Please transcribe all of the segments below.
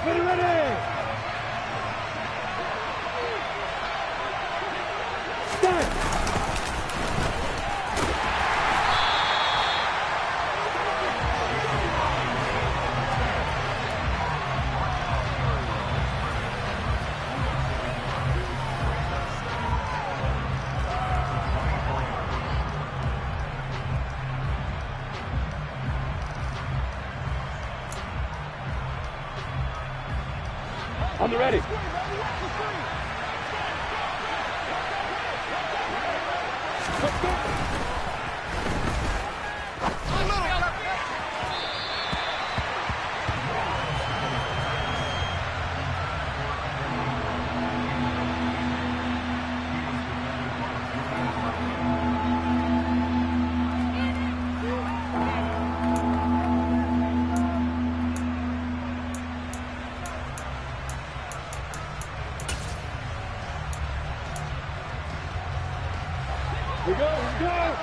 Ready. Start. On the ready. Let's go. Here we go, here we go!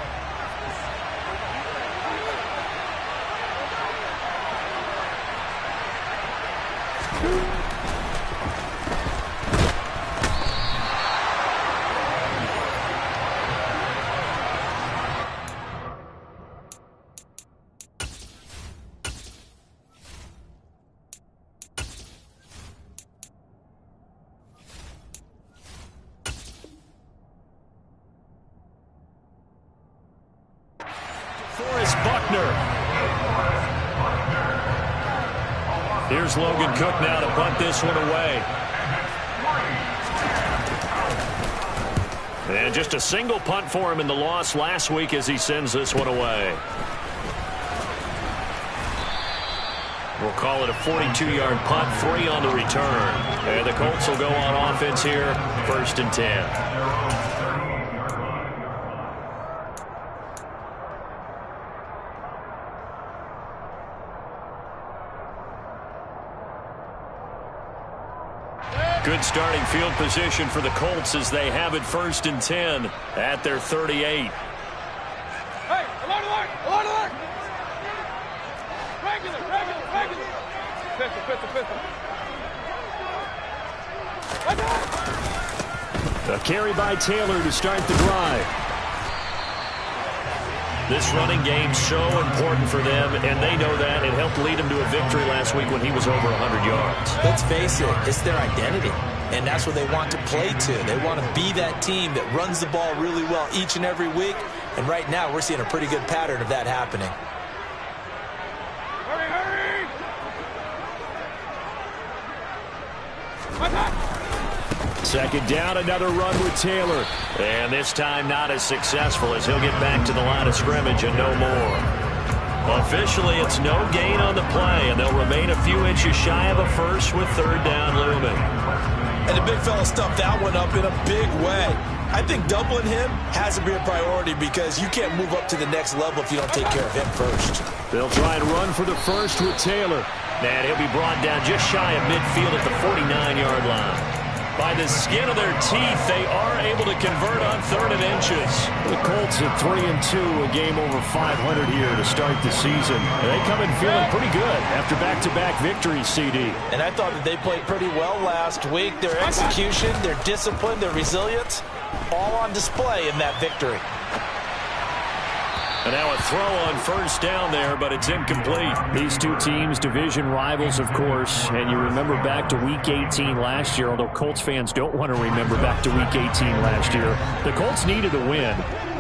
Buckner. Here's Logan Cook now to punt this one away. And just a single punt for him in the loss last week as he sends this one away. We'll call it a 42-yard punt, 3 on the return. And the Colts will go on offense here, 1st and 10. Good starting field position for the Colts as they have it 1st and 10 at their 38. Hey, alert! Regular. Pistol. A carry by Taylor to start the drive. This running game's so important for them, and they know that. It helped lead them to a victory last week when he was over 100 yards. Let's face it, it's their identity, and that's what they want to play to. They want to be that team that runs the ball really well each and every week, and right now we're seeing a pretty good pattern of that happening. Second down, another run with Taylor. And this time not as successful as he'll get back to the line of scrimmage and no more. Officially, it's no gain on the play, and they'll remain a few inches shy of a first with 3rd down looming. And the big fella stuffed that one up in a big way. I think doubling him has to be a priority because you can't move up to the next level if you don't take care of him first. They'll try and run for the first with Taylor. And he'll be brought down just shy of midfield at the 49-yard line. By the skin of their teeth, they are able to convert on 3rd and inches. The Colts at 3-2, a game over 500 here to start the season. They come in feeling pretty good after back-to-back victories, CD. And I thought that they played pretty well last week. Their execution, their discipline, their resilience, all on display in that victory. And now a throw on 1st down there, but it's incomplete. These two teams, division rivals, of course. And you remember back to Week 18 last year, although Colts fans don't want to remember back to Week 18 last year. The Colts needed a win.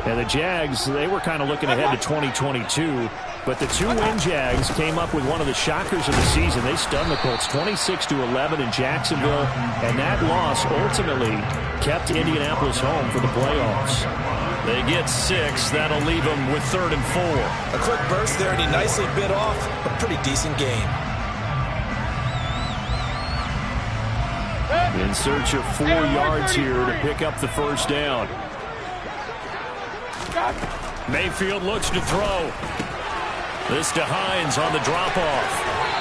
And the Jags, they were kind of looking ahead to 2022. But the two-win Jags came up with one of the shockers of the season. They stunned the Colts 26-11 in Jacksonville. And that loss ultimately kept Indianapolis home for the playoffs. They get 6. That'll leave them with 3rd and 4. A quick burst there, and he nicely bit off a pretty decent gain. In search of 4 yards here to pick up the 1st down. Mayfield looks to throw. This to Hines on the drop-off.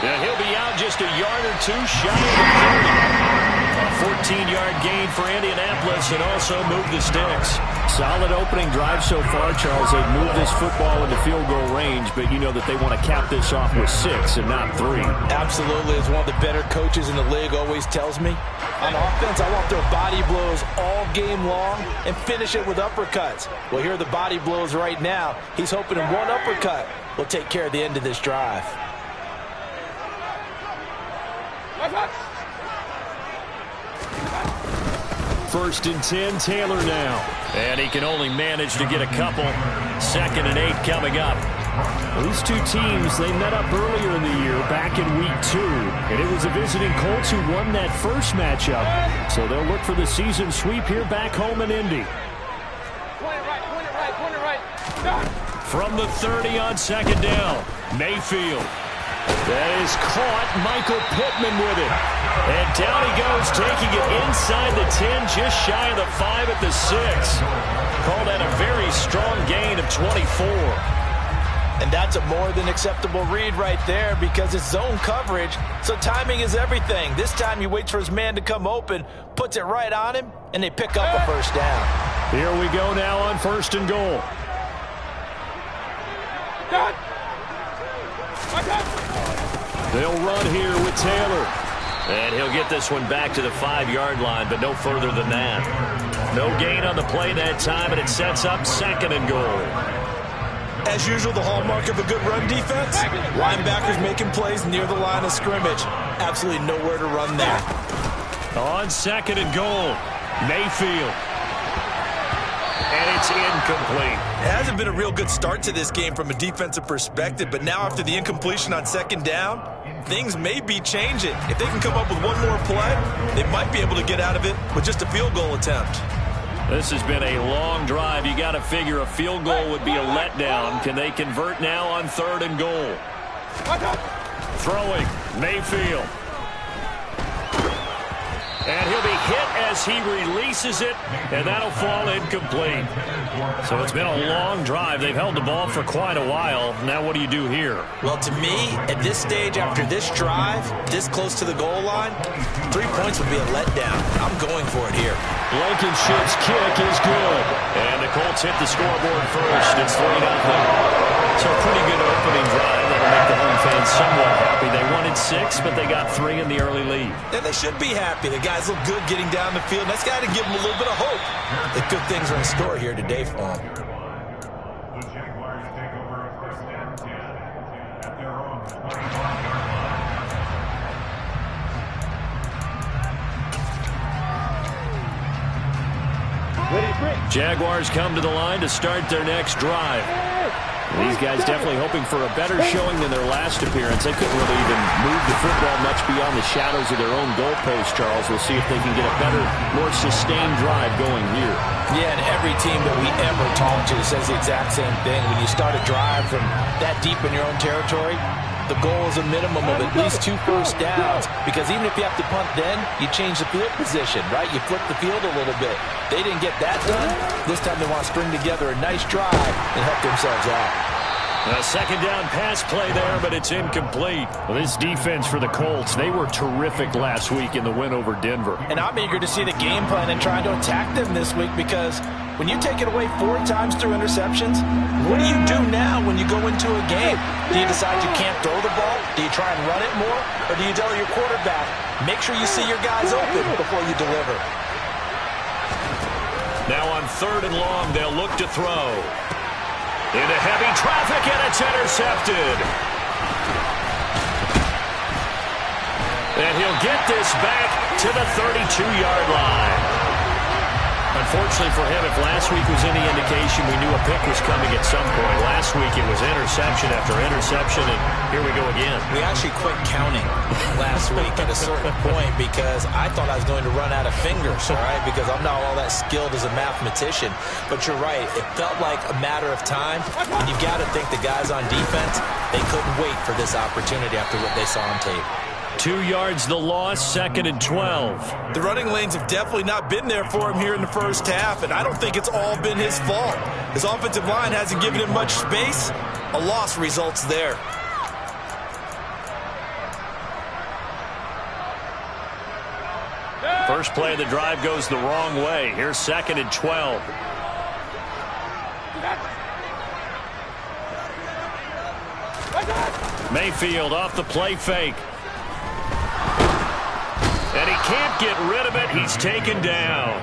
And he'll be out just a yard or two shy of the 30. A 14-yard gain for Indianapolis and also move the sticks. Solid opening drive so far, Charles. They've moved this football into field goal range, but you know that they want to cap this off with 6 and not 3. Absolutely. As one of the better coaches in the league always tells me, on offense, I want to throw body blows all game long and finish it with uppercuts. Well, here are the body blows right now. He's hoping in one uppercut will take care of the end of this drive. First and 10, Taylor now. And he can only manage to get a couple. 2nd and 8 coming up. These two teams, they met up earlier in the year, back in week 2. And it was the visiting Colts who won that first matchup. So they'll look for the season sweep here back home in Indy. Point it right. From the 30 on 2nd down, Mayfield. That is caught. Michael Pittman with it. And down he goes, taking it inside the 10, just shy of the 5 at the 6. Called that a very strong gain of 24. And that's a more than acceptable read right there because it's zone coverage, so timing is everything. This time he waits for his man to come open, puts it right on him, and they pick up a first down. Here we go now on 1st and goal. They'll run here with Taylor. And he'll get this one back to the 5-yard line, but no further than that. No gain on the play that time, and it sets up 2nd and goal. As usual, the hallmark of a good run defense, linebackers making plays near the line of scrimmage. Absolutely nowhere to run there. On 2nd and goal, Mayfield. And it's incomplete. It hasn't been a real good start to this game from a defensive perspective, but now after the incompletion on 2nd down, things may be changing. If they can come up with one more play, they might be able to get out of it with just a field goal attempt. This has been a long drive. You got to figure a field goal would be a letdown. Can they convert now on 3rd and goal? Throwing, Mayfield. And he'll be hit as he releases it, and that'll fall incomplete. So it's been a long drive. They've held the ball for quite a while. Now what do you do here? Well, to me, at this stage after this drive, this close to the goal line, 3 points would be a letdown. I'm going for it here. Blankenship's kick is good. And the Colts hit the scoreboard first. It's 3-0. So a pretty good opening drive. That'll make the home fans somewhat happy. They wanted 6, but they got 3 in the early lead. And they should be happy. The guys look good getting down the field. That's got to give them a little bit of hope that good things are in store here today for them. The Jaguars take over 1st and 10 at their own 21. Jaguars come to the line to start their next drive. These guys definitely hoping for a better showing than their last appearance. They couldn't really even move the football much beyond the shadows of their own goalpost, Charles. We'll see if they can get a better, more sustained drive going here. Yeah, and every team that we ever talk to says the exact same thing. When you start a drive from that deep in your own territory, the goal is a minimum of at least 2 first downs, because even if you have to punt then, you change the field position, right? You flip the field a little bit. They didn't get that done. This time they want to string together a nice drive and help themselves out. A 2nd down pass play there, but it's incomplete. Well, this defense for the Colts, they were terrific last week in the win over Denver. And I'm eager to see the game plan and trying to attack them this week, because when you take it away 4 times through interceptions, what do you do now when you go into a game? Do you decide you can't throw the ball? Do you try and run it more? Or do you tell your quarterback, make sure you see your guys open before you deliver? Now on 3rd and long, they'll look to throw. Into heavy traffic, and it's intercepted. And he'll get this back to the 32-yard line. Unfortunately for him, if last week was any indication, we knew a pick was coming at some point. Last week it was interception after interception, and here we go again. We actually quit counting last week at a certain point because I thought I was going to run out of fingers, all right, because I'm not all that skilled as a mathematician. But you're right. It felt like a matter of time, and you've got to think the guys on defense, they couldn't wait for this opportunity after what they saw on tape. 2 yards the loss, 2nd and 12. The running lanes have definitely not been there for him here in the first half, and I don't think it's all been his fault. His offensive line hasn't given him much space. A loss results there. First play of the drive goes the wrong way. Here's 2nd and 12. Mayfield off the play fake. And he can't get rid of it. He's taken down.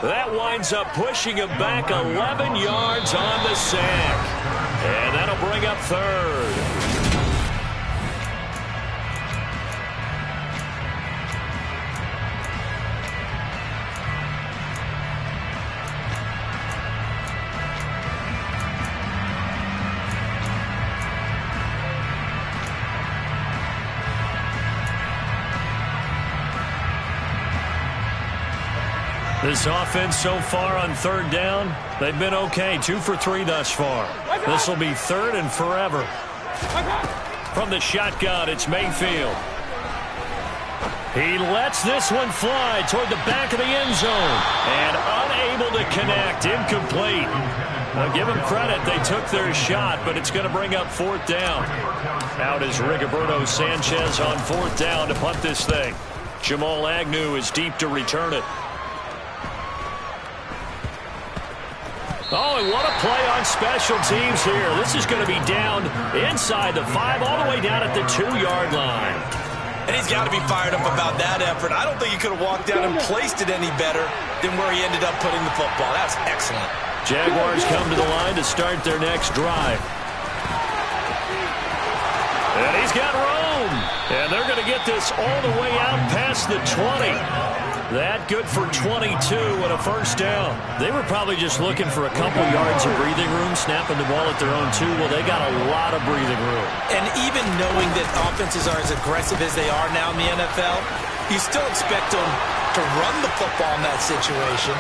That winds up pushing him back 11 yards on the sack. And that'll bring up third. This offense so far on third down, they've been okay. 2 for 3 thus far. This will be third and forever. From the shotgun, it's Mayfield. He lets this one fly toward the back of the end zone. And unable to connect. Incomplete. Now give them credit. They took their shot, but it's going to bring up fourth down. Out is Rigoberto Sanchez on fourth down to punt this thing. Jamal Agnew is deep to return it. Oh, and what a play on special teams here. This is going to be down inside the 5, all the way down at the 2-yard line. And he's got to be fired up about that effort. I don't think he could have walked down and placed it any better than where he ended up putting the football. That's excellent. Jaguars come to the line to start their next drive. And he's got room. And they're going to get this all the way out past the 20. That good for 22 and a first down. They were probably just looking for a couple yards of breathing room, snapping the ball at their own 2. Well, they got a lot of breathing room. And even knowing that offenses are as aggressive as they are now in the NFL, you still expect them to run the football in that situation.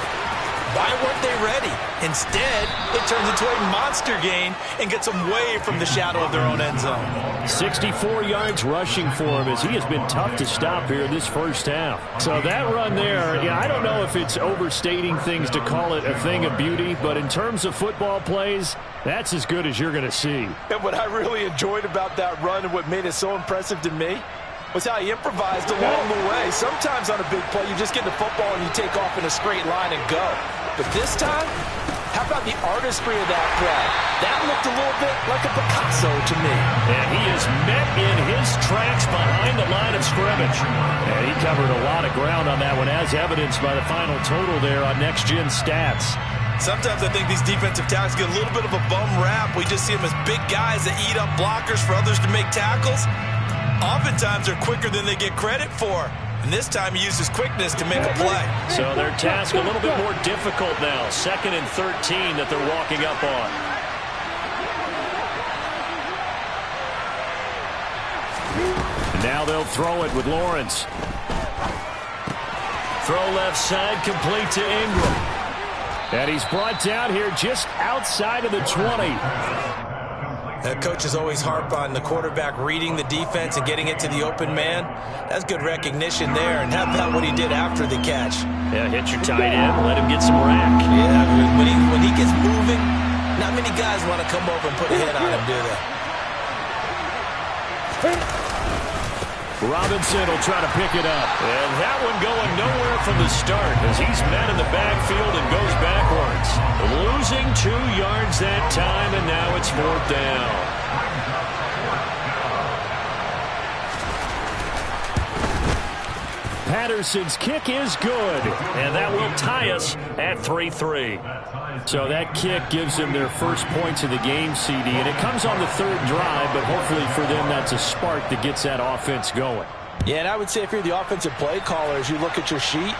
Why weren't they ready? Instead, it turns into a monster gain and gets them way from the shadow of their own end zone. 64 yards rushing for him as he has been tough to stop here this first half. So that run there, I don't know if it's overstating things to call it a thing of beauty, but in terms of football plays, that's as good as you're going to see. And what I really enjoyed about that run and what made it so impressive to me was how he improvised along the way. Sometimes on a big play, you just get the football and you take off in a straight line and go. But this time, how about the artistry of that play? That looked a little bit like a Picasso to me. And he is met in his tracks behind the line of scrimmage. And he covered a lot of ground on that one, as evidenced by the final total there on Next Gen Stats. Sometimes I think these defensive tackles get a little bit of a bum rap. We just see them as big guys that eat up blockers for others to make tackles. Oftentimes they're quicker than they get credit for. And this time he uses quickness to make a play. So their task a little bit more difficult now. 2nd and 13 that they're walking up on. And now they'll throw it with Lawrence. Throw left side, complete to Ingram. And he's brought down here just outside of the 20. Coach is always harp on the quarterback reading the defense and getting it to the open man. That's good recognition there. And how about what he did after the catch? Yeah, hit your tight end, let him get some rack. Yeah, when he gets moving, not many guys want to come over and put a hit on him, do they? Robinson will try to pick it up. And that one going nowhere from the start as he's met in the backfield and goes backwards. Losing 2 yards that time, and now it's fourth down. Patterson's kick is good, and that will tie us at 3-3. So that kick gives them their first points of the game, CD, and it comes on the 3rd drive, but hopefully for them that's a spark that gets that offense going. Yeah, and I would say if you're the offensive play caller, as you look at your sheet,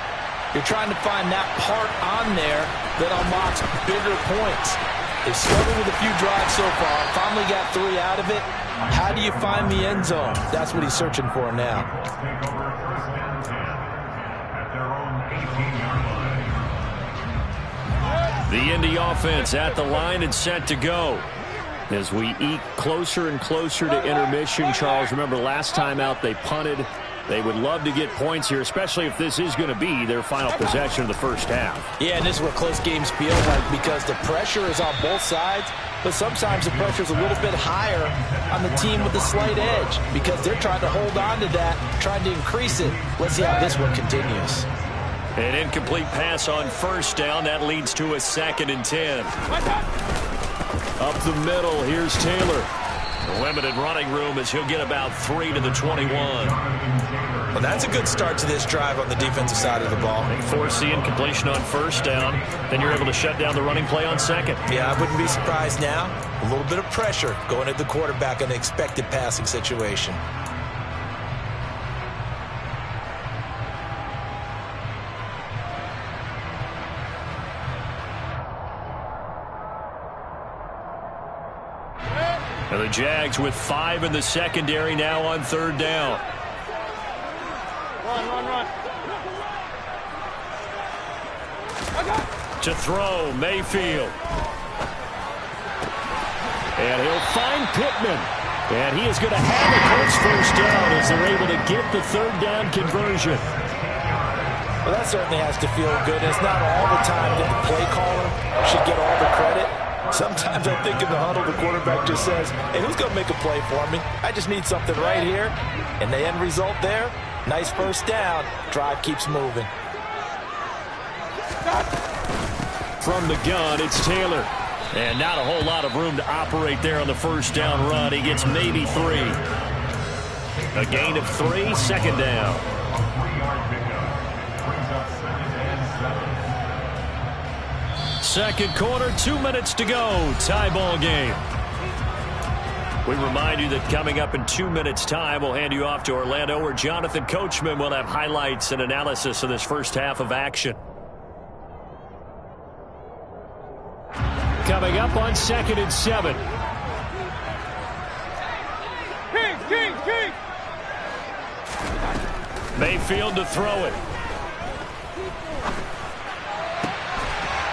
you're trying to find that part on there that unlocks bigger points. They started with a few drives so far, finally got 3 out of it. How do you find the end zone? That's what he's searching for now. The Indy offense at the line and set to go. As we eat closer and closer to intermission, Charles, remember last time out they punted. They would love to get points here, especially if this is going to be their final possession of the first half. Yeah, and this is where close games feel like because the pressure is on both sides, but sometimes the pressure is a little bit higher on the team with the slight edge because they're trying to hold on to that, trying to increase it. Let's see how this one continues. An incomplete pass on first down. That leads to a 2nd and 10. Up the middle, here's Taylor. Limited running room as he'll get about 3 to the 21. Well, that's a good start to this drive on the defensive side of the ball. They force the incompletion on first down. Then you're able to shut down the running play on second. Yeah, I wouldn't be surprised now. A little bit of pressure going at the quarterback in an expected passing situation. And the Jags with 5 in the secondary now on third down. Run. To throw, Mayfield. And he'll find Pittman. And he is going to have the Colts first down as they're able to get the third down conversion. Well, that certainly has to feel good. It's not all the time that the play caller should get all the credit. Sometimes I think in the huddle, the quarterback just says, hey, who's going to make a play for me? I just need something right here. And the end result there, nice first down. Drive keeps moving. From the gun, it's Taylor. And not a whole lot of room to operate there on the first down run. He gets maybe 3. A gain of 3, second down. Second quarter, 2 minutes to go. Tie ball game. We remind you that coming up in 2 minutes' time, we'll hand you off to Orlando, where Jonathan Coachman will have highlights and analysis of this first half of action. Coming up on 2nd and 7. King. Mayfield to throw it.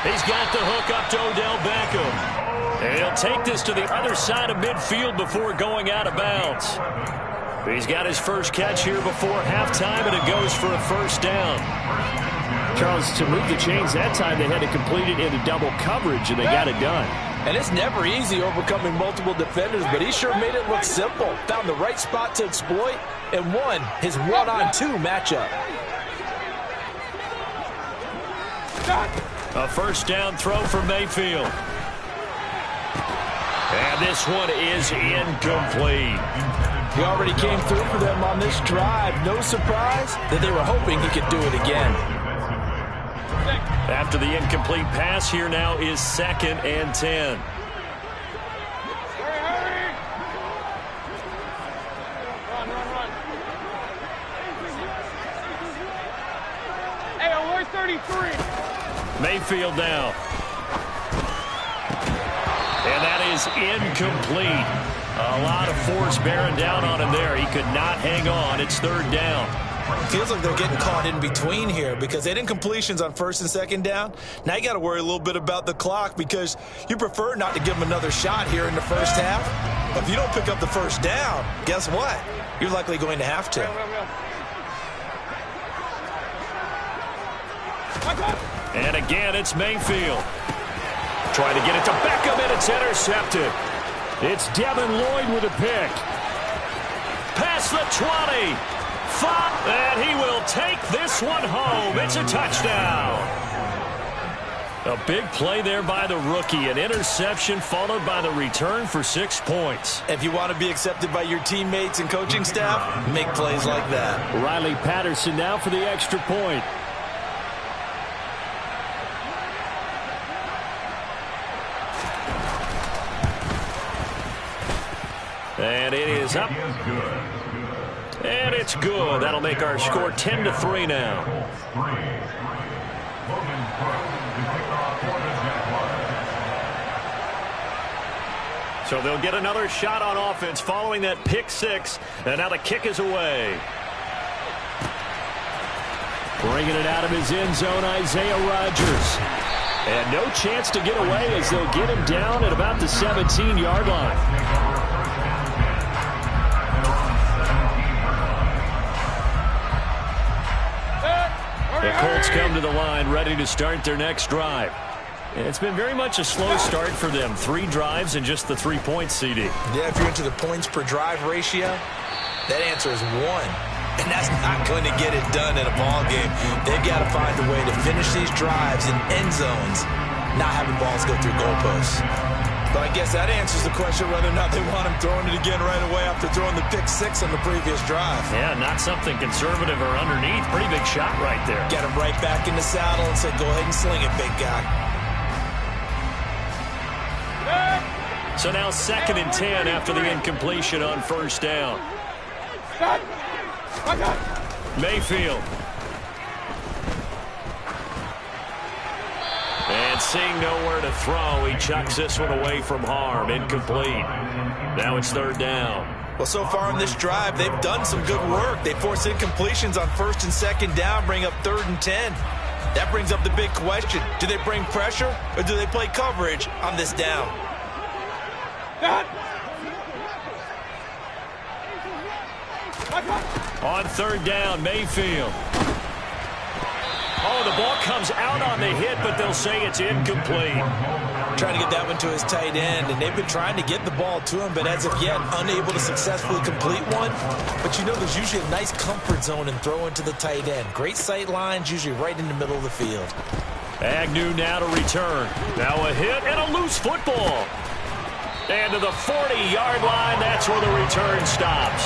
He's got the hook up to Odell Beckham. And he'll take this to the other side of midfield before going out of bounds. He's got his first catch here before halftime, and it goes for a first down. Charles, to move the chains that time, they had to complete it into double coverage, and they got it done. And it's never easy overcoming multiple defenders, but he sure made it look simple. Found the right spot to exploit and won his 1-on-2 matchup. A first down throw for Mayfield. And this one is incomplete. He already came through for them on this drive. No surprise that they were hoping he could do it again. After the incomplete pass, here now is 2nd and 10. Hurry. Run. Hey, we're 33. Mayfield now. And that is incomplete. A lot of force bearing down on him there. He could not hang on. It's third down. Feels like they're getting caught in between here because they had incompletions on 1st and 2nd down. Now you got to worry a little bit about the clock because you prefer not to give them another shot here in the first half. But if you don't pick up the first down, guess what? You're likely going to have to. And again, it's Mayfield. Trying to get it to Beckham, and it's intercepted. It's Devin Lloyd with a pick. Past the 20. 5, and he will take this one home. It's a touchdown. A big play there by the rookie. An interception followed by the return for 6 points. If you want to be accepted by your teammates and coaching staff, make plays like that. Riley Patterson now for the extra point. And it is up. And it's good. That'll make our score 10-3 now. So they'll get another shot on offense following that pick 6. And now the kick is away. Bringing it out of his end zone, Isaiah Rodgers. And no chance to get away as they'll get him down at about the 17-yard line. The Colts come to the line ready to start their next drive. It's been very much a slow start for them. 3 drives and just the 3 points, CD. Yeah, if you're into the points per drive ratio, that answer is 1. And that's not going to get it done in a ball game. They've got to find a way to finish these drives in end zones, not having balls go through goalposts. But I guess that answers the question whether or not they want him throwing it again right away after throwing the pick six on the previous drive. Yeah, not something conservative or underneath. Pretty big shot right there. Get him right back in the saddle and say, go ahead and sling it, big guy. So now 2nd and 10 after the incompletion on 1st down. Mayfield. And seeing nowhere to throw, he chucks this one away from harm. Incomplete. Now it's 3rd down. Well, so far in this drive, they've done some good work. They force incompletions on 1st and 2nd down, bring up 3rd and 10. That brings up the big question. Do they bring pressure or do they play coverage on this down? On 3rd down, Mayfield. Oh, the ball comes out on the hit, but they'll say it's incomplete. Trying to get that one to his tight end, and they've been trying to get the ball to him, but as of yet, unable to successfully complete one. But you know there's usually a nice comfort zone in throwing to the tight end. Great sight lines, usually right in the middle of the field. Agnew now to return. Now a hit and a loose football. And to the 40-yard line, that's where the return stops.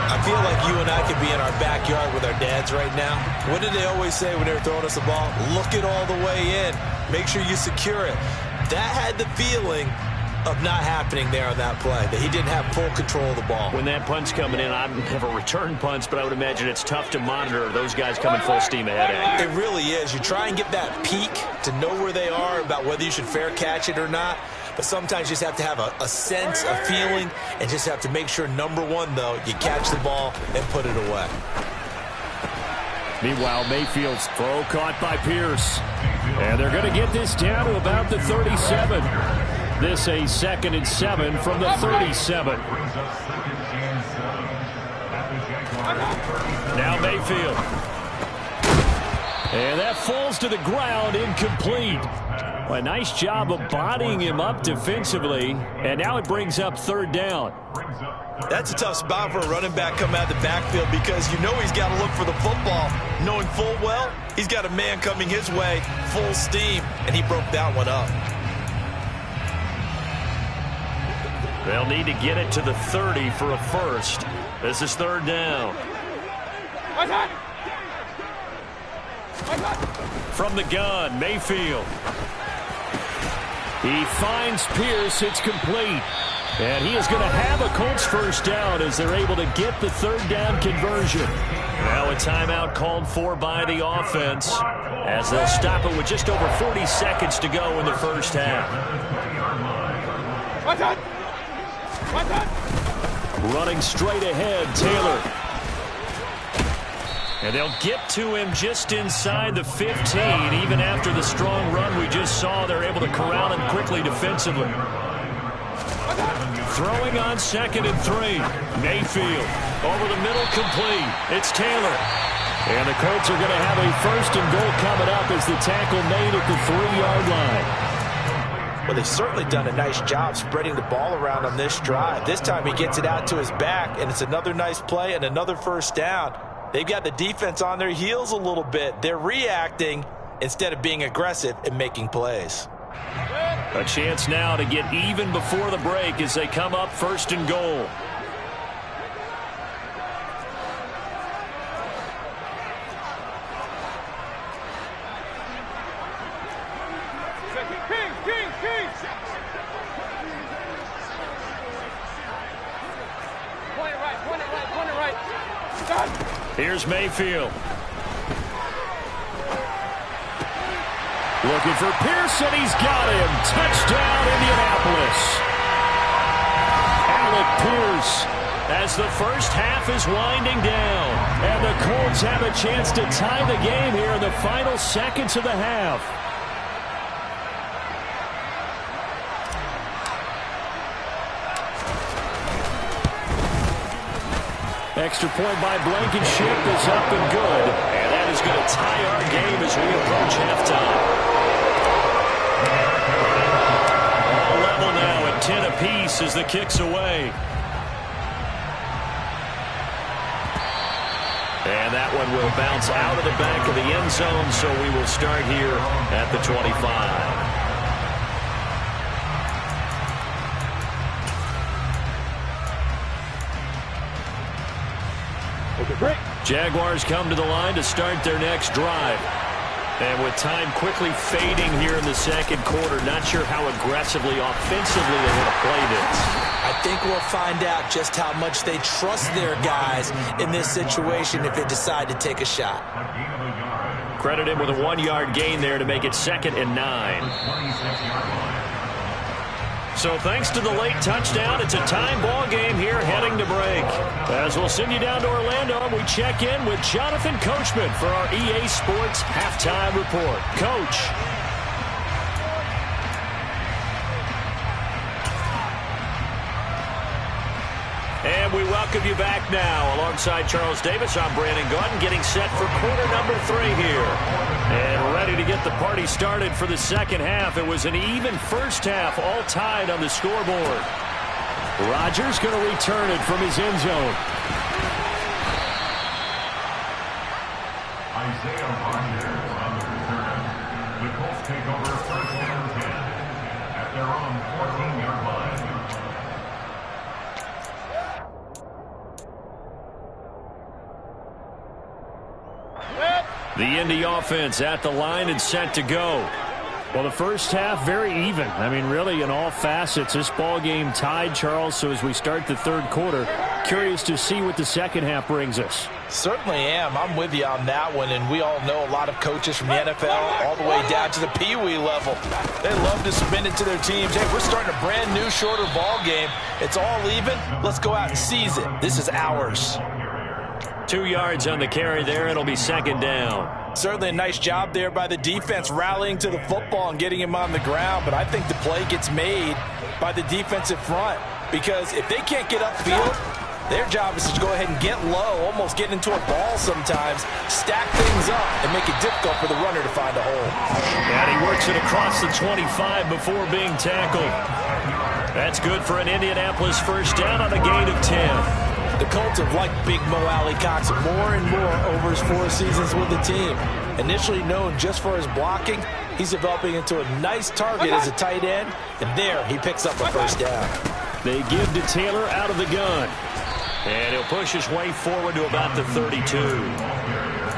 I feel like you and I could be in our backyard with our dads right now. What did they always say when they were throwing us the ball? Look it all the way in. Make sure you secure it. That had the feeling of not happening there on that play, that he didn't have full control of the ball. When that punt's coming in, I've never returned punts, but I would imagine it's tough to monitor those guys coming full steam ahead at you. It really is. You try and get that peek to know where they are, about whether you should fair catch it or not. But sometimes you just have to have a sense, a feeling, and just have to make sure, number one, though, you catch the ball and put it away. Meanwhile, Mayfield's throw caught by Pierce. And they're going to get this down to about the 37. This a 2nd and 7 from the 37. Now Mayfield. And that falls to the ground, incomplete. Well, a nice job of bodying him up defensively. And now it brings up 3rd down. That's a tough spot for a running back coming out of the backfield, because you know he's got to look for the football, knowing full well he's got a man coming his way full steam, and he broke that one up. They'll need to get it to the 30 for a first. This is 3rd down. From the gun, Mayfield. He finds Pierce. It's complete. And he is going to have a Colts 1st down as they're able to get the 3rd down conversion. Now a timeout called for by the offense as they'll stop it with just over 40 seconds to go in the 1st half. Running straight ahead, Taylor. And they'll get to him just inside the 15. Even after the strong run we just saw, they're able to corral him quickly defensively. Throwing on 2nd and 3. Mayfield over the middle, complete. It's Taylor. And the Colts are going to have a 1st and goal coming up as the tackle made at the 3-yard line. Well, they've certainly done a nice job spreading the ball around on this drive. This time he gets it out to his back, and it's another nice play and another 1st down. They've got the defense on their heels a little bit. They're reacting instead of being aggressive and making plays. A chance now to get even before the break as they come up 1st and goal. Here's Mayfield. Looking for Pierce, and he's got him. Touchdown, Indianapolis. Alec Pierce, as the 1st half is winding down. And the Colts have a chance to tie the game here in the final seconds of the half. Extra point by Blankenship is up and good. And that is going to tie our game as we approach halftime. All level now at 10 apiece as the kick's away. And that one will bounce out of the back of the end zone, so we will start here at the 25. Jaguars come to the line to start their next drive. And with time quickly fading here in the second quarter, not sure how aggressively, offensively they want to play this. I think we'll find out just how much they trust their guys in this situation if they decide to take a shot. Credit him with a 1-yard gain there to make it 2nd and 9. So thanks to the late touchdown, it's a time ball game here heading to break. As we'll send you down to Orlando, we check in with Jonathan Coachman for our EA Sports Halftime Report. Coach. And we welcome you back now. Alongside Charles Davis, I'm Brandon Gordon, getting set for quarter number 3 here. And ready to get the party started for the second half. It was an even first half, all tied on the scoreboard. Rodgers going to return it from his end zone. Isaiah Rodgers on the return. The Colts take over 1st and 10 at their own 14-yard line. The Indy offense at the line and set to go. Well, the first half, very even. I mean, really, in all facets, this ball game tied, Charles. So as we start the third quarter, curious to see what the second half brings us. Certainly am. I'm with you on that one, and we all know a lot of coaches from the NFL all the way down to the Pee-wee level. They love to submit it to their teams. Hey, we're starting a brand new, shorter ball game. It's all even. Let's go out and seize it. This is ours. 2 yards on the carry there. It'll be 2nd down. Certainly a nice job there by the defense rallying to the football and getting him on the ground, but I think the play gets made by the defensive front because if they can't get upfield, their job is to go ahead and get low, almost get into a ball sometimes, stack things up, and make it difficult for the runner to find a hole. And he works it across the 25 before being tackled. That's good for an Indianapolis first down on a gain of 10. The Colts have liked Big Mo Alley-Cox more and more over his 4 seasons with the team. Initially known just for his blocking, he's developing into a nice target as a tight end, and there he picks up a first down. They give to Taylor out of the gun. And he'll push his way forward to about the 32.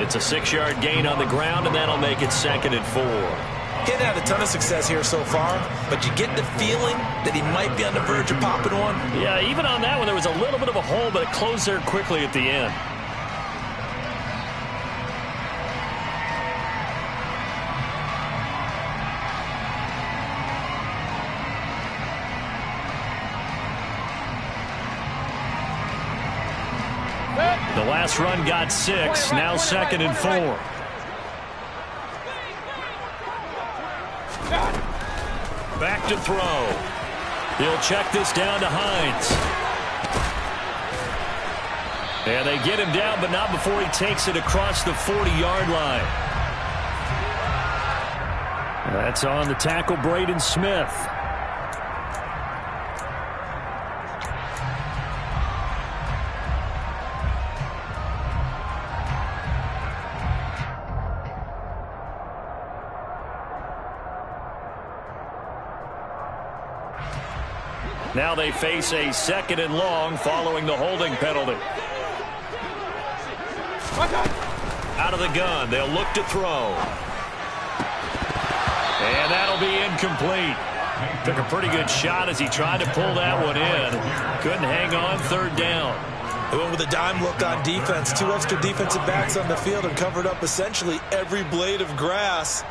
It's a 6-yard gain on the ground, and that'll make it 2nd and 4. He hasn't had a ton of success here so far, but you get the feeling that he might be on the verge of popping one. Yeah, even on that one, there was a little bit of a hole, but it closed there quickly at the end. The last run got 6, now 2nd and 4. Back to throw. He'll check this down to Hines. And they get him down, but not before he takes it across the 40-yard line. That's on the tackle, Braden Smith. Now they face a 2nd and long following the holding penalty. Out of the gun, they'll look to throw. And that'll be incomplete. Took a pretty good shot as he tried to pull that one in. Couldn't hang on, 3rd down. They went with a dime look on defense. 2 extra defensive backs on the field and covered up essentially every blade of grass.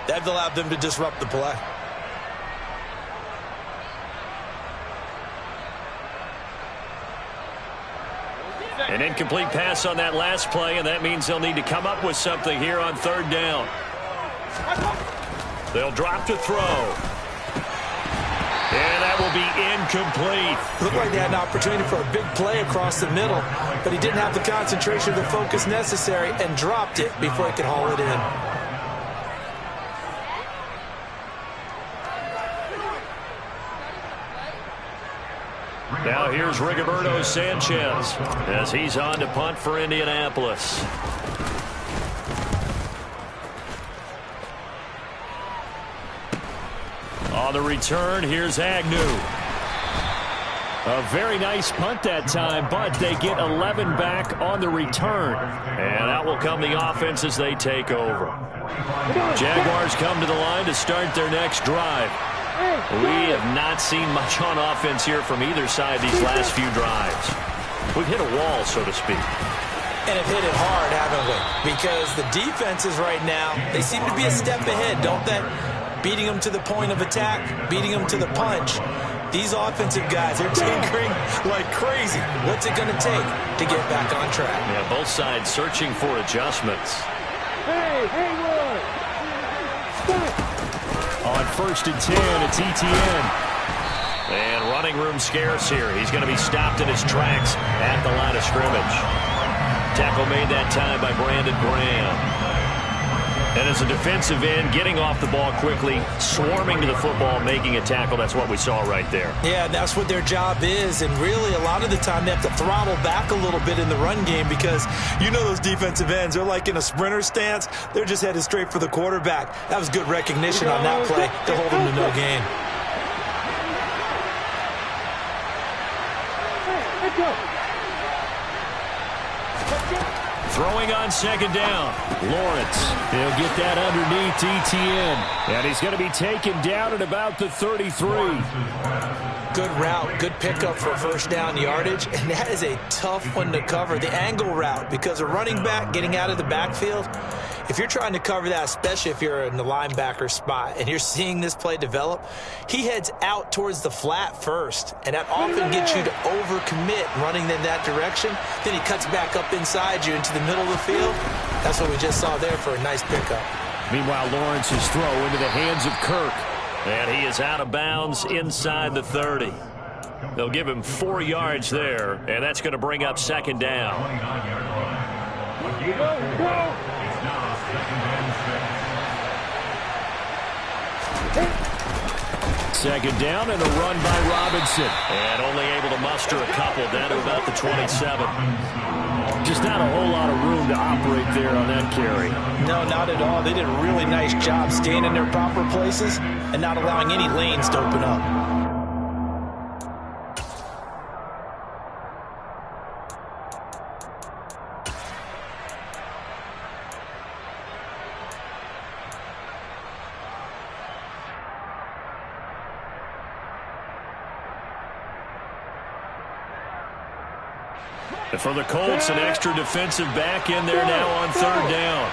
That allowed them to disrupt the play. An incomplete pass on that last play, and that means they'll need to come up with something here on 3rd down. They'll drop to throw. And that will be incomplete. Looked like they had an opportunity for a big play across the middle, but he didn't have the concentration or the focus necessary and dropped it before he could haul it in. Now here's Rigoberto Sanchez as he's on to punt for Indianapolis. On the return, here's Agnew. A very nice punt that time, but they get 11 back on the return. And out will come the offense as they take over. Jaguars come to the line to start their next drive. We have not seen much on offense here from either side these last few drives. We've hit a wall, so to speak. And have hit it hard, haven't we? Because the defenses right now, they seem to be a step ahead, don't they? Beating them to the point of attack, beating them to the punch. These offensive guys are tinkering like crazy. What's it going to take to get back on track? Yeah, both sides searching for adjustments. Hey, Haywood! On 1st and 10, it's ETN. And running room scarce here. He's going to be stopped in his tracks at the line of scrimmage. Tackle made that time by Brandon Graham. And as a defensive end, getting off the ball quickly, swarming to the football, making a tackle. That's what we saw right there. Yeah, that's what their job is. And really, a lot of the time, they have to throttle back a little bit in the run game because you know those defensive ends, they're like in a sprinter stance. They're just headed straight for the quarterback. That was good recognition on that play to hold them to no gain. Let's go. Throwing on 2nd down. Lawrence, he'll get that underneath ETN. And he's going to be taken down at about the 33. Good route, good pickup for 1st down yardage. And that is a tough one to cover, the angle route, because a running back getting out of the backfield, if you're trying to cover that, especially if you're in the linebacker spot and you're seeing this play develop, he heads out towards the flat first, and that often gets you to overcommit running in that direction. Then he cuts back up inside you into the middle of the field. That's what we just saw there for a nice pickup. Meanwhile, Lawrence's throw into the hands of Kirk. And he is out of bounds inside the 30. They'll give him 4 yards there, and that's going to bring up 2nd down. Second down and a run by Robinson. And only able to muster a couple down to about the 27. Just not a whole lot of room to operate there on that carry. No, not at all. They did a really nice job staying in their proper places and not allowing any lanes to open up. For the Colts, an extra defensive back in there now on 3rd down.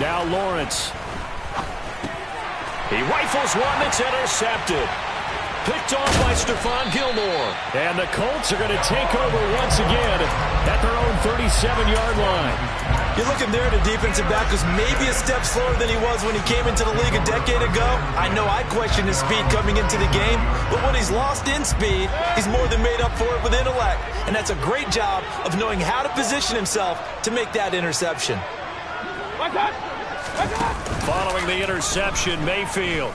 Now Lawrence. He rifles one that's intercepted. Picked off by Stephon Gilmore. And the Colts are going to take over once again at their own 37-yard line. You're looking there at a defensive back who's maybe a step slower than he was when he came into the league a decade ago. I know I questioned his speed coming into the game, but when he's lost in speed, he's more than made up for it with intellect. And that's a great job of knowing how to position himself to make that interception. Following the interception, Mayfield.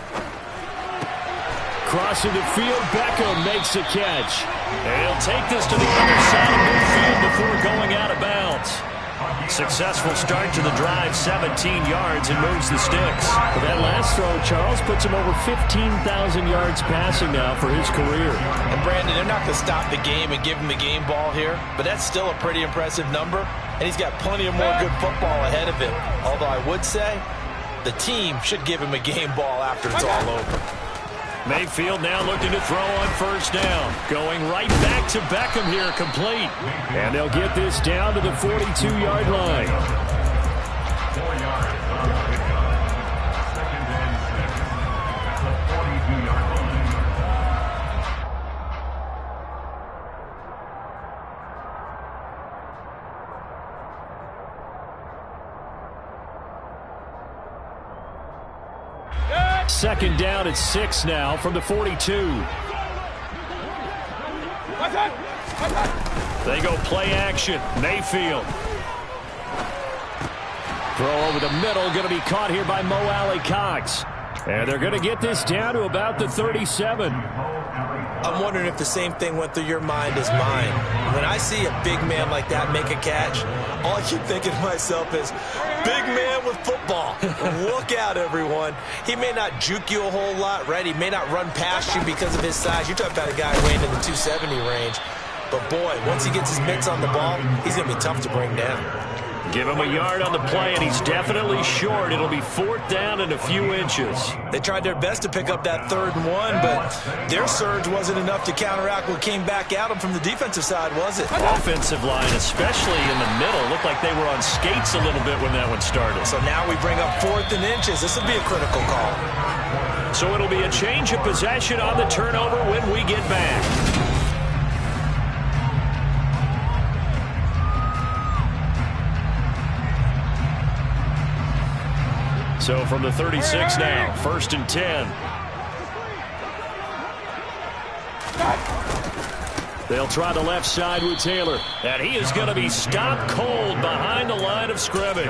Crossing the field, Beckham makes a catch. And he'll take this to the other side of midfield before going out of bounds. Successful start to the drive, 17 yards, and moves the sticks. But that last throw, Charles, puts him over 15,000 yards passing now for his career. And Brandon, they're not going to stop the game and give him the game ball here, but that's still a pretty impressive number, and he's got plenty of more good football ahead of him. Although I would say the team should give him a game ball after it's all over. Mayfield now looking to throw on 1st down. Going right back to Beckham here, complete. And they'll get this down to the 42-yard line. 4 yards on the pickup. 2nd and 6 at the 42-yard line. Second down at 6 now from the 42. They go play action. Mayfield. Throw over the middle, going to be caught here by Mo Alley Cox. And they're going to get this down to about the 37. I'm wondering if the same thing went through your mind as mine. When I see a big man like that make a catch, all I keep thinking to myself is, big man with football. Look out, everyone. He may not juke you a whole lot, right? He may not run past you because of his size. You're talking about a guy weighing in the 270 range. But, boy, once he gets his mitts on the ball, he's going to be tough to bring down. Give him a yard on the play, and he's definitely short. It'll be 4th down and a few inches. They tried their best to pick up that 3rd and 1, but their surge wasn't enough to counteract what came back at them from the defensive side, was it? Offensive line, especially in the middle, looked like they were on skates a little bit when that one started. So now we bring up 4th and inches. This will be a critical call. So it'll be a change of possession on the turnover when we get back. So from the 36 now, 1st and 10. They'll try the left side with Taylor. And he is going to be stopped cold behind the line of scrimmage.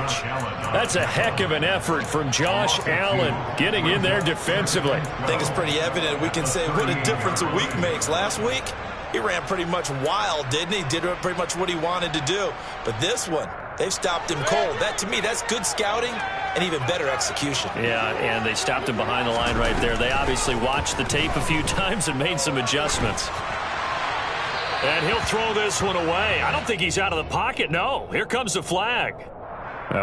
That's a heck of an effort from Josh Allen getting in there defensively. I think it's pretty evident. We can say what a difference a week makes. Last week, he ran pretty much wild, didn't he? Did pretty much what he wanted to do. But this one, they've stopped him cold. That, to me, that's good scouting and even better execution. Yeah, and they stopped him behind the line right there. They obviously watched the tape a few times and made some adjustments. And he'll throw this one away. I don't think he's out of the pocket. No, here comes the flag.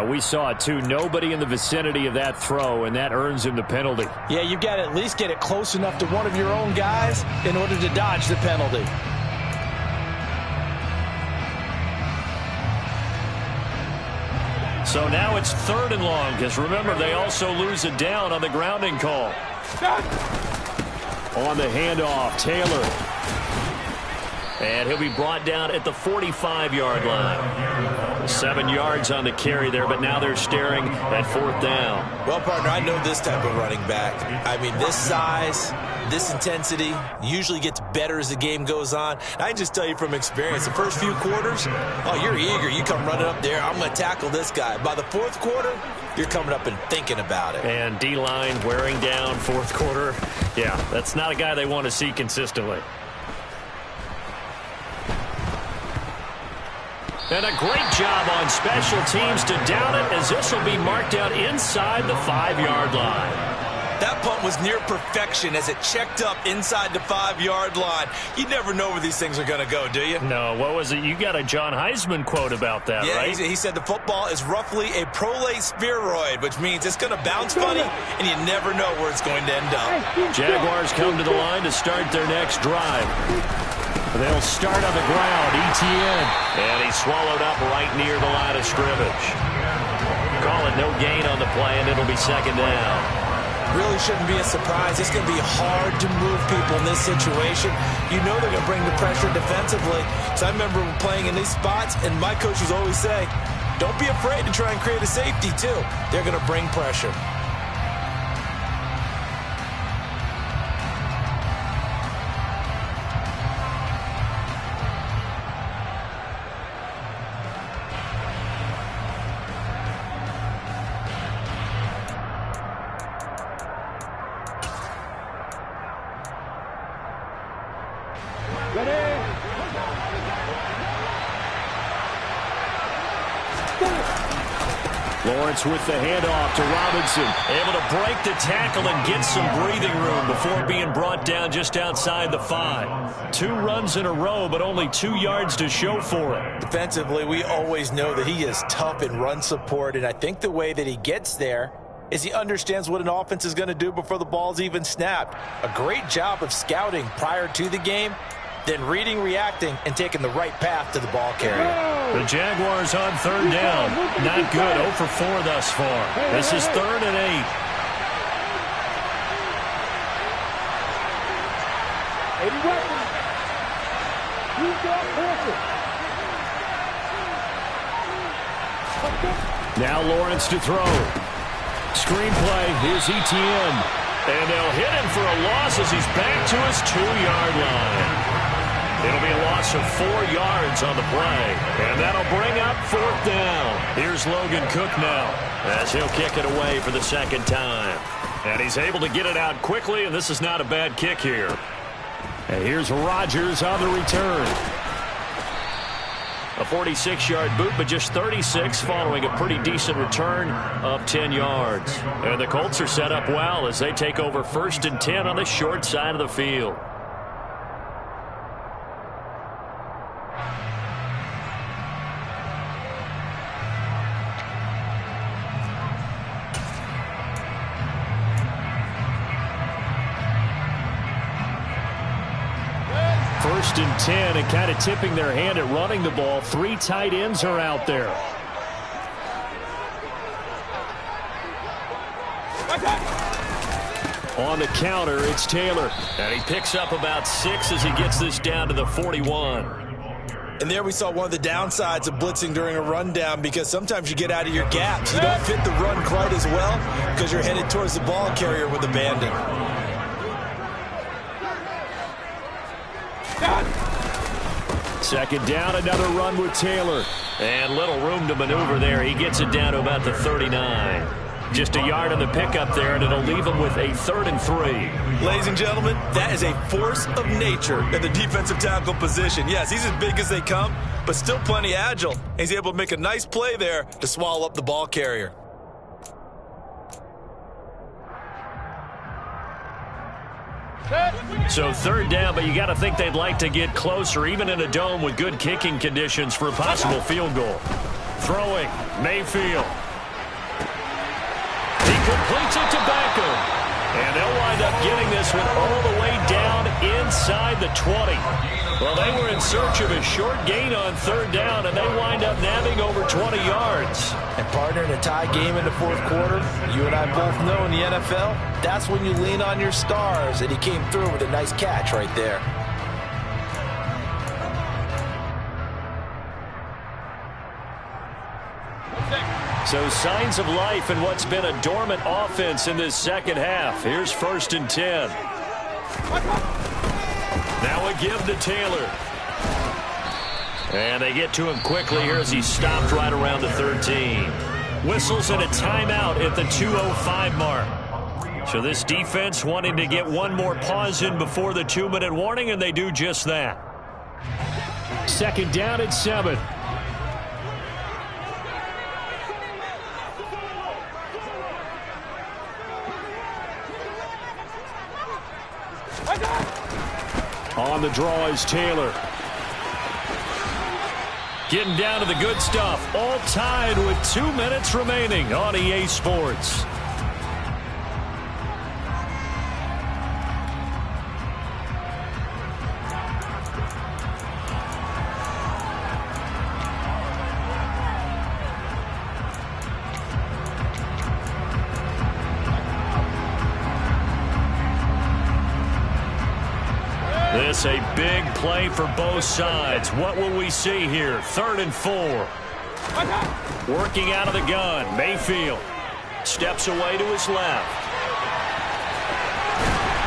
We saw it, too. Nobody in the vicinity of that throw, and that earns him the penalty. Yeah, you've got to at least get it close enough to one of your own guys in order to dodge the penalty. So now it's 3rd and long, because remember, they also lose it down on the grounding call. On the handoff, Taylor. And he'll be brought down at the 45-yard line. 7 yards on the carry there, but now they're staring at 4th down. Well, partner, I know this type of running back. I mean, this size, this intensity usually gets better as the game goes on. I can just tell you from experience, the first few quarters, oh, you're eager. You come running up there, I'm going to tackle this guy. By the 4th quarter, you're coming up and thinking about it. And D-line wearing down 4th quarter. Yeah, that's not a guy they want to see consistently. And a great job on special teams to down it, as this will be marked out inside the 5-yard line. That punt was near perfection as it checked up inside the 5-yard line. You never know where these things are going to go, do you? No, what was it? You got a John Heisman quote about that, yeah, right? He said the football is roughly a prolate spheroid, which means it's going to bounce funny, and you never know where it's going to end up. Jaguars come to the line to start their next drive. They'll start on the ground, Etienne. And he's swallowed up right near the line of scrimmage. Call it no gain on the play, and it'll be 2nd down. Really shouldn't be a surprise. It's going to be hard to move people in this situation. You know they're going to bring the pressure defensively. So I remember playing in these spots, and my coaches always say, don't be afraid to try and create a safety, too. They're going to bring pressure. Lawrence with the handoff to Robinson. Able to break the tackle and get some breathing room before being brought down just outside the 5. 2 runs in a row, but only 2 yards to show for it. Defensively, we always know that he is tough in run support, and I think the way that he gets there is he understands what an offense is going to do before the ball's even snapped. A great job of scouting prior to the game, then reading, reacting, and taking the right path to the ball carrier. The Jaguars on 3rd down. Not good. 0 for 4 thus far. This is 3rd and 8. Now Lawrence to throw. Screenplay. Here's Etienne. And they'll hit him for a loss as he's back to his 2-yard line. It'll be a loss of 4 yards on the play. And that'll bring up 4th down. Here's Logan Cook now as he'll kick it away for the 2nd time. And he's able to get it out quickly, and this is not a bad kick here. And here's Rodgers on the return. A 46-yard boot, but just 36 following a pretty decent return of 10 yards. And the Colts are set up well as they take over 1st and 10 on the short side of the field. First and 10, and kind of tipping their hand at running the ball. 3 tight ends are out there. On the counter, it's Taylor. And he picks up about 6 as he gets this down to the 41. And there we saw one of the downsides of blitzing during a rundown, because sometimes you get out of your gaps. You don't fit the run quite as well because you're headed towards the ball carrier with abandon. Second down, another run with Taylor. And little room to maneuver there. He gets it down to about the 39. Just a yard on the pickup there, and it'll leave him with a 3rd and 3. Ladies and gentlemen, that is a force of nature in the defensive tackle position. Yes, he's as big as they come, but still plenty agile. He's able to make a nice play there to swallow up the ball carrier. So 3rd down, but you got to think they'd like to get closer, even in a dome with good kicking conditions for a possible field goal. Throwing, Mayfield. He completes it to Beckham. And they'll wind up getting this one all the way down inside the 20. Well, they were in search of a short gain on 3rd down, and they wind up nabbing over 20 yards. And partner, in a tie game in the 4th quarter, you and I both know in the NFL, that's when you lean on your stars, and he came through with a nice catch right there. So signs of life in what's been a dormant offense in this second half. Here's 1st and 10. Now a give to Taylor. And they get to him quickly here as he stopped right around the 13. Whistles and a timeout at the 2:05 mark. So this defense wanting to get one more pause in before the 2-minute warning, and they do just that. 2nd down at 7. On the draw is Taylor. Getting down to the good stuff. All tied with 2 minutes remaining on EA Sports. This a big play for both sides. What will we see here? 3rd and 4. Working out of the gun. Mayfield steps away to his left.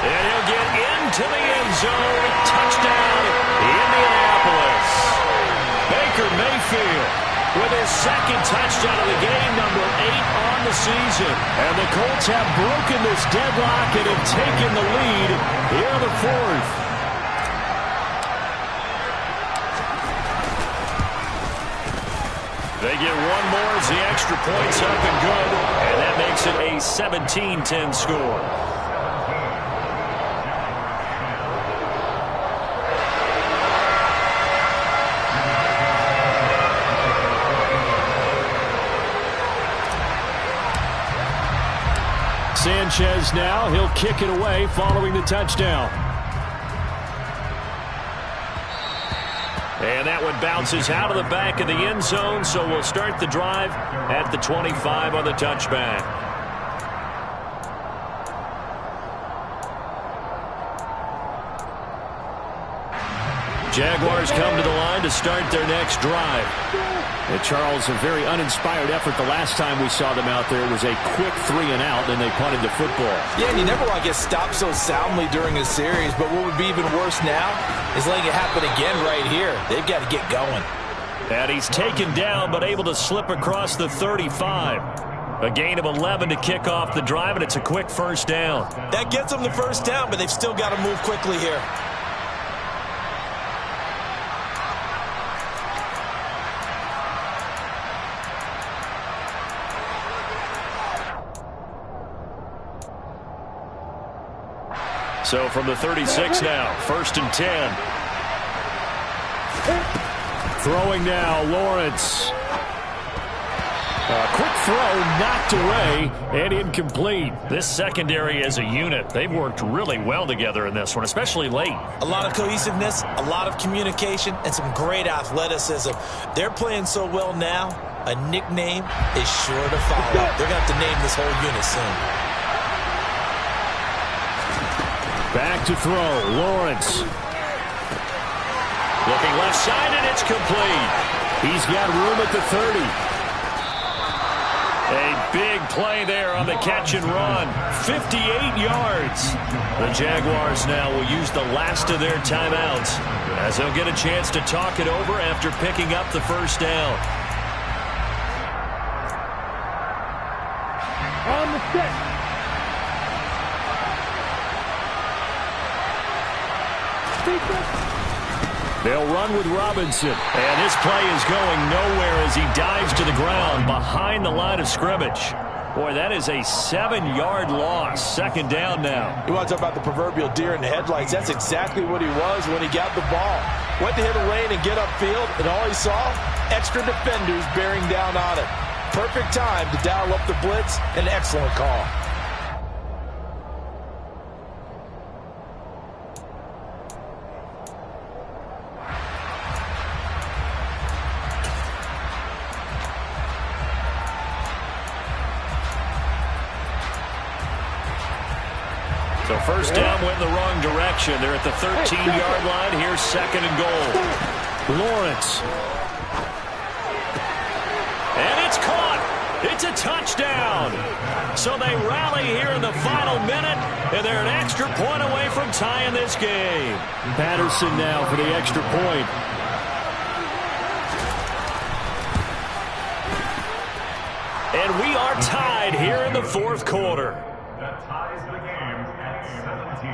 And he'll get into the end zone. Touchdown, Indianapolis. Baker Mayfield with his 2nd touchdown of the game, number 8 on the season. And the Colts have broken this deadlock and have taken the lead here in the 4th. They get one more as the extra point's up and good, and that makes it a 17-10 score. Sanchez now, he'll kick it away following the touchdown. And that one bounces out of the back of the end zone, so we'll start the drive at the 25 on the touchback. Jaguars come to the line to start their next drive. And Charles, a very uninspired effort the last time we saw them out there. It was a quick 3-and-out, and they punted the football. Yeah, and you never want to get stopped so soundly during a series, but what would be even worse now is letting it happen again right here. They've got to get going. And he's taken down, but able to slip across the 35. A gain of 11 to kick off the drive, and it's a quick 1st down. That gets them the 1st down, but they've still got to move quickly here. So from the 36 now, 1st and 10. Throwing now, Lawrence. Quick throw, knocked away, and incomplete. This secondary as a unit, they've worked really well together in this one, especially late. A lot of cohesiveness, a lot of communication, and some great athleticism. They're playing so well now, a nickname is sure to follow. They're going to have to name this whole unit soon. Back to throw, Lawrence. Looking left side, and it's complete. He's got room at the 30. A big play there on the catch and run. 58 yards. The Jaguars now will use the last of their timeouts as they'll get a chance to talk it over after picking up the first down. On the set. They'll run with Robinson. And this play is going nowhere as he dives to the ground behind the line of scrimmage. Boy, that is a 7-yard loss. 2nd down now. You want to talk about the proverbial deer in the headlights. That's exactly what he was when he got the ball. Went to hit a lane and get upfield, and all he saw, extra defenders bearing down on it. Perfect time to dial up the blitz. An excellent call. So 1st down went in the wrong direction. They're at the 13-yard line. Here's 2nd and goal. Lawrence. And it's caught. It's a touchdown. So they rally here in the final minute, and they're an extra point away from tying this game. Patterson now for the extra point. And we are tied here in the 4th quarter. That ties the game at 17.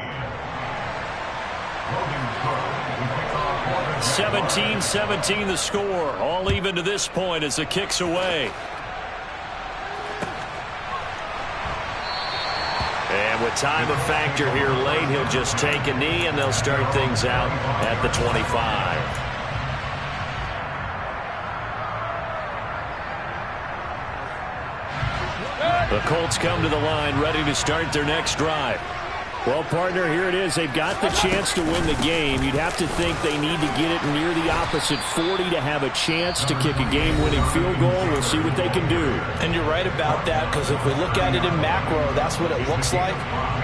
17-17 the score. All even to this point as the kick's away. And with time a factor here late, he'll just take a knee and they'll start things out at the 25. The Colts come to the line ready to start their next drive. Well, partner, here it is. They've got the chance to win the game. You'd have to think they need to get it near the opposite 40 to have a chance to kick a game-winning field goal. We'll see what they can do. And you're right about that, because if we look at it in macro, that's what it looks like.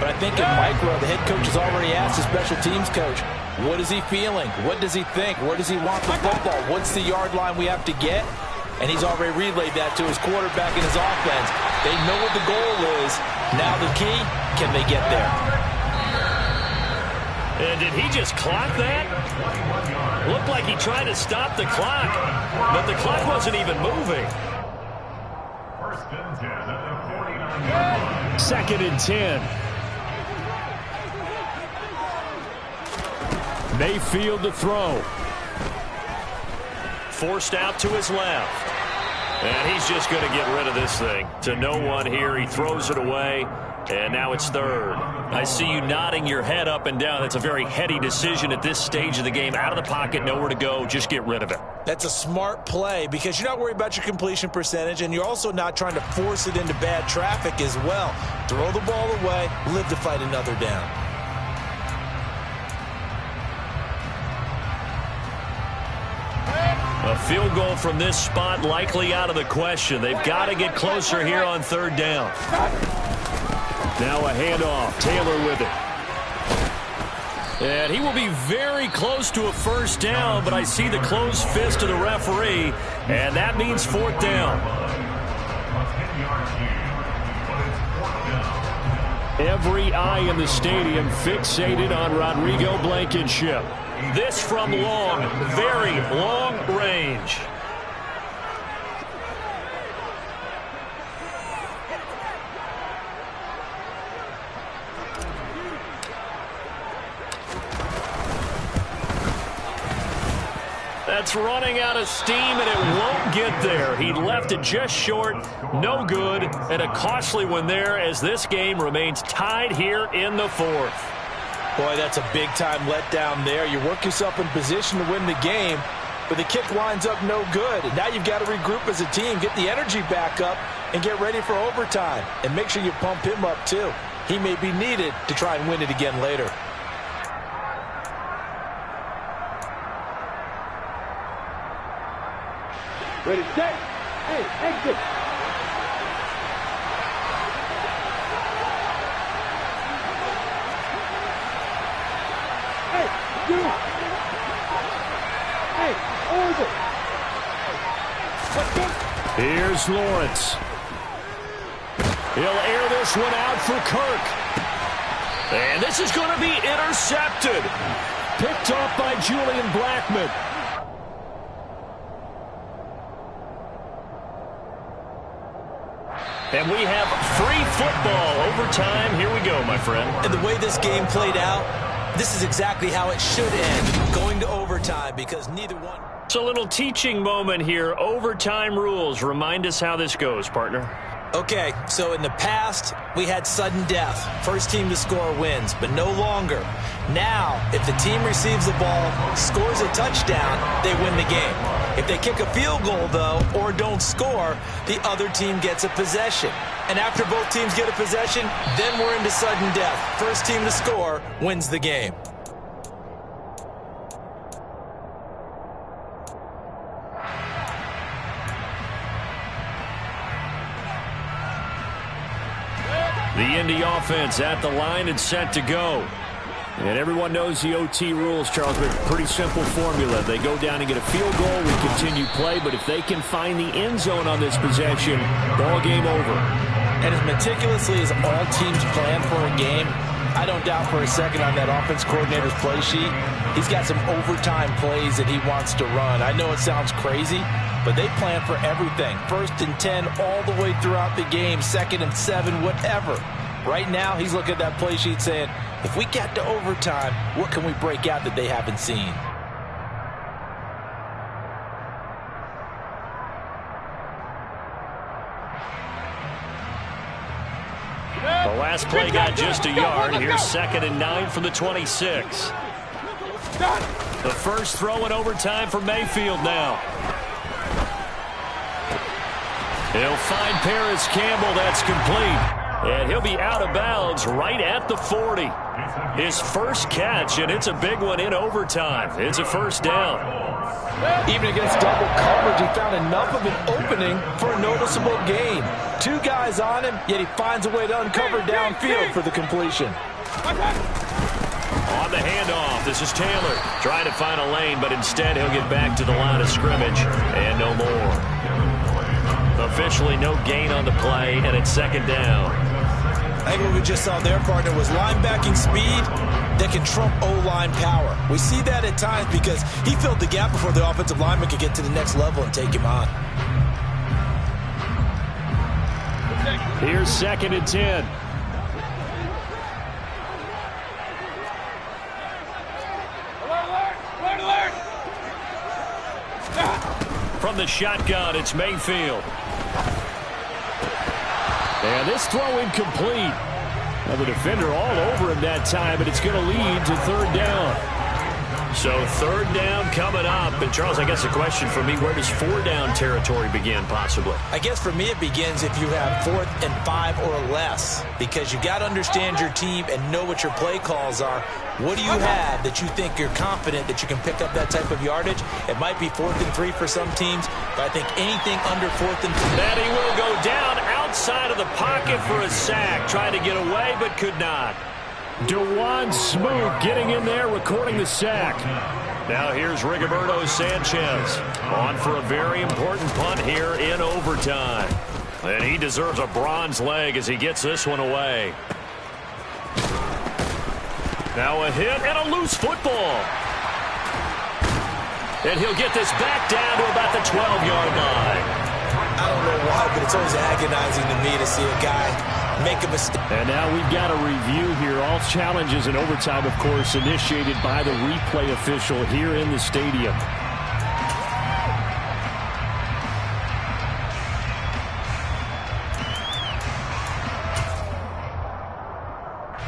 But I think in micro, the head coach has already asked the special teams coach, what is he feeling? What does he think? Where does he want the football? What's the yard line we have to get? And he's already relayed that to his quarterback and his offense. They know what the goal is. Now the key, can they get there? And did he just clock that? Looked like he tried to stop the clock, but the clock wasn't even moving. 1st and 10 at the 49-yard line. 2nd and 10. Mayfield to throw. Forced out to his left. And he's just going to get rid of this thing. To no one here. He throws it away. And now it's 3rd. I see you nodding your head up and down. That's a very heady decision at this stage of the game. Out of the pocket, nowhere to go. Just get rid of it. That's a smart play because you're not worried about your completion percentage, and you're also not trying to force it into bad traffic as well. Throw the ball away, live to fight another down. A field goal from this spot likely out of the question. They've got to get closer here on 3rd down. Now a handoff. Taylor with it. And he will be very close to a 1st down, but I see the closed fist of the referee, and that means 4th down. Every eye in the stadium fixated on Rodrigo Blankenship. This from long, very long range. That's running out of steam, and it won't get there. He left it just short, no good, and a costly one there as this game remains tied here in the 4th. Boy, that's a big-time letdown there. You work yourself in position to win the game, but the kick winds up no good. And now you've got to regroup as a team, get the energy back up, and get ready for overtime. And make sure you pump him up, too. He may be needed to try and win it again later. Ready, set. Hey, exit. Hey, you. Hey, over. Here's Lawrence. He'll air this one out for Kirk. And this is going to be intercepted. Picked off by Julian Blackmon. And we have free football overtime. Here we go, my friend. And the way this game played out, this is exactly how it should end, going to overtime, because neither one. It's a little teaching moment here. Overtime rules. Remind us how this goes, partner. Okay, so in the past, we had sudden death. First team to score wins, but no longer. Now, if the team receives the ball, scores a touchdown, they win the game. If they kick a field goal, though, or don't score, the other team gets a possession. And after both teams get a possession, then we're into sudden death. First team to score wins the game. The Indy offense at the line and set to go. And everyone knows the OT rules, Charles, but pretty simple formula. They go down and get a field goal, we continue play, but if they can find the end zone on this possession, ball game over. And as meticulously as all teams plan for a game, I don't doubt for a second on that offense coordinator's play sheet, he's got some overtime plays that he wants to run. I know it sounds crazy, but they plan for everything. 1st and 10 all the way throughout the game, 2nd and 7, whatever. Right now, he's looking at that play sheet saying, if we get to overtime, what can we break out that they haven't seen? The last play got just a yard. Here's 2nd and 9 from the 26. The first throw in overtime for Mayfield now. He'll find Paris Campbell. That's complete. And he'll be out of bounds right at the 40. His first catch, and it's a big one in overtime. It's a first down. Even against double coverage, he found enough of an opening for a noticeable gain. 2 guys on him, yet he finds a way to uncover downfield for the completion. On the handoff, this is Taylor. Trying to find a lane, but instead he'll get back to the line of scrimmage. And no more. Officially no gain on the play, and it's 2nd down. I think what we just saw there, partner, was linebacking speed that can trump O-line power. We see that at times because he filled the gap before the offensive lineman could get to the next level and take him on. Here's 2nd and 10. From the shotgun, it's Mayfield. And this throw incomplete. Now the defender all over him that time, and it's going to lead to 3rd down. So 3rd down coming up. And, Charles, I guess the question for me, where does 4 down territory begin possibly? I guess for me it begins if you have 4th and 5 or less, because you got to understand your team and know what your play calls are. What do you have that you think you're confident that you can pick up that type of yardage? It might be 4th and 3 for some teams, but I think anything under 4th and 3. That he will go down outside of the pocket for a sack. Trying to get away, but could not. DeJuan Smoot getting in there, recording the sack. Now here's Rigoberto Sanchez on for a very important punt here in overtime. And he deserves a bronze leg as he gets this one away. Now a hit and a loose football. And he'll get this back down to about the 12-yard line. I don't know why, but it's always agonizing to me to see a guy make a mistake. And now we've got a review here. All challenges in overtime, of course, initiated by the replay official here in the stadium.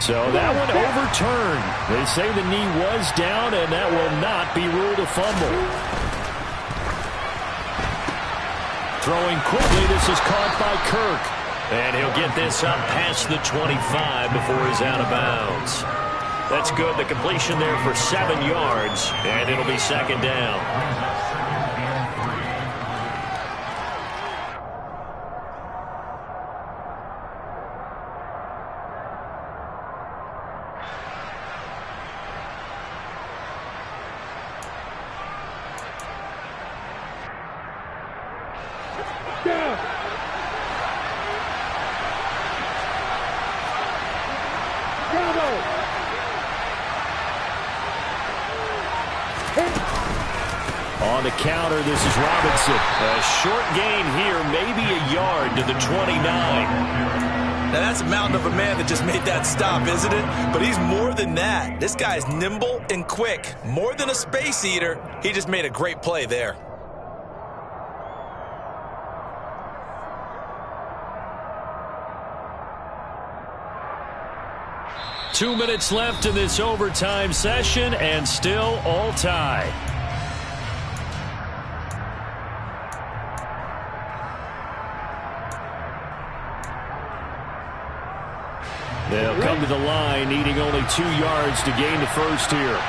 So that one overturned. They say the knee was down, and that will not be ruled a fumble. Throwing quickly, this is caught by Kirk. And he'll get this up past the 25 before he's out of bounds. That's good. The completion there for 7 yards, and it'll be second down. On the counter, this is Robinson. A short gain here, maybe a yard to the 29. Now, that's a mountain of a man that just made that stop, isn't it? But he's more than that. This guy's nimble and quick. More than a space eater. He just made a great play there. Two minutes left in this overtime session, and still all tied. They'll come to the line, needing only 2 yards to gain the first here.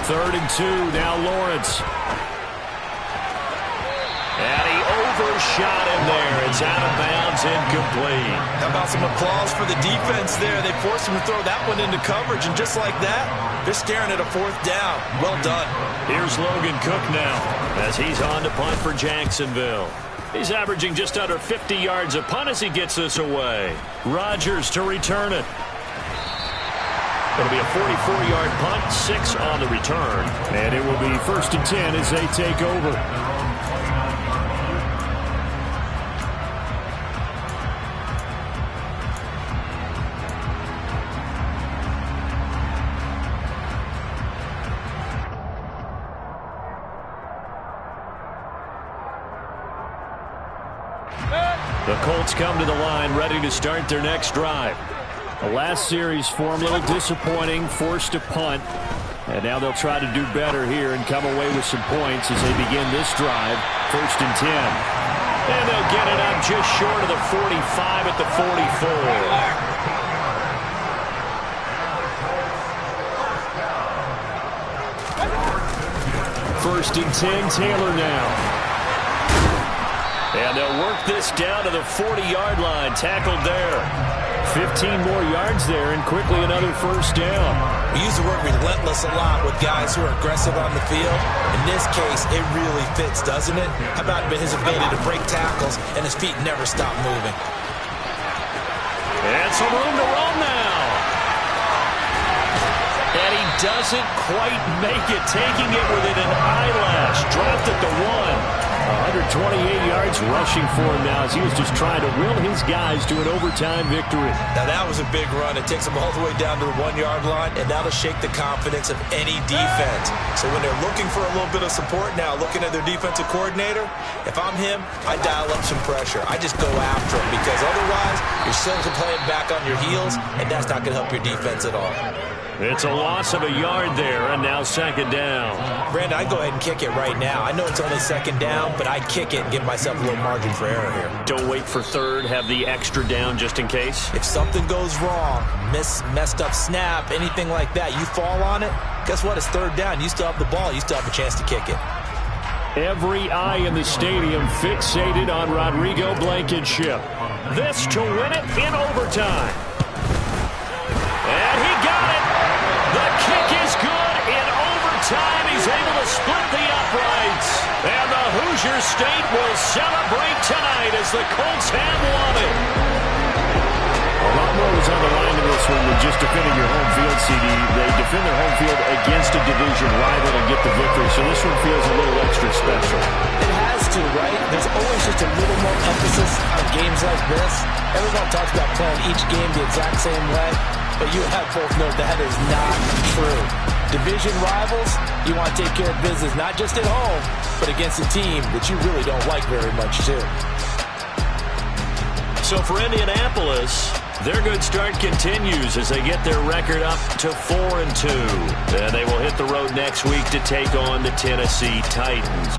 Third and 2, now Lawrence. And he overshot him there. It's out of bounds, incomplete. How about some applause for the defense there? They forced him to throw that one into coverage, and just like that, they're staring at a 4th down. Well done. Here's Logan Cook now, as he's on to punt for Jacksonville. He's averaging just under 50 yards a punt as he gets this away. Rodgers to return it. It'll be a 44-yard punt, 6 on the return. And it will be 1st and 10 as they take over. The Colts come to the line, ready to start their next drive. The last series form a little disappointing, forced to punt. And now they'll try to do better here and come away with some points as they begin this drive. 1st and 10. And they'll get it up just short of the 45 at the 44. 1st and 10, Taylor now. And they'll work this down to the 40-yard line, tackled there. 15 more yards there, and quickly another 1st down. We use the word relentless a lot with guys who are aggressive on the field. In this case, it really fits, doesn't it? How about his ability to break tackles and his feet never stop moving? And some room to run now. And he doesn't quite make it, taking it within an eyelash. Dropped at the 1. 128 yards rushing for him now as he was just trying to will his guys to an overtime victory. Now that was a big run. It takes them all the way down to the 1-yard line, and that'll shake the confidence of any defense. So when they're looking for a little bit of support now, looking at their defensive coordinator, if I'm him, I dial up some pressure. I just go after him because otherwise you're still playing back on your heels, and that's not going to help your defense at all. It's a loss of a yard there, and now 2nd down. Brandon, I'd go ahead and kick it right now. I know it's only 2nd down, but I'd kick it and give myself a little margin for error here. Don't wait for 3rd. Have the extra down just in case. If something goes wrong, messed up snap, anything like that, you fall on it, guess what? It's 3rd down. You still have the ball. You still have a chance to kick it. Every eye in the stadium fixated on Rodrigo Blankenship. This to win it in overtime. And he got it. The kick is good in overtime. He's able to split the uprights. And the Hoosier State will celebrate tonight as the Colts have won it. A lot more was on the line in this one than just defending your home field, CD. They defend their home field against a division rival and get the victory. So this one feels a little extra special. It has to, right? There's always just a little more emphasis on games like this. Everyone talks about playing each game the exact same way. But you have both know that is not true. Division rivals, you want to take care of business, not just at home, but against a team that you really don't like very much, too. So for Indianapolis, their good start continues as they get their record up to 4-2. And they will hit the road next week to take on the Tennessee Titans.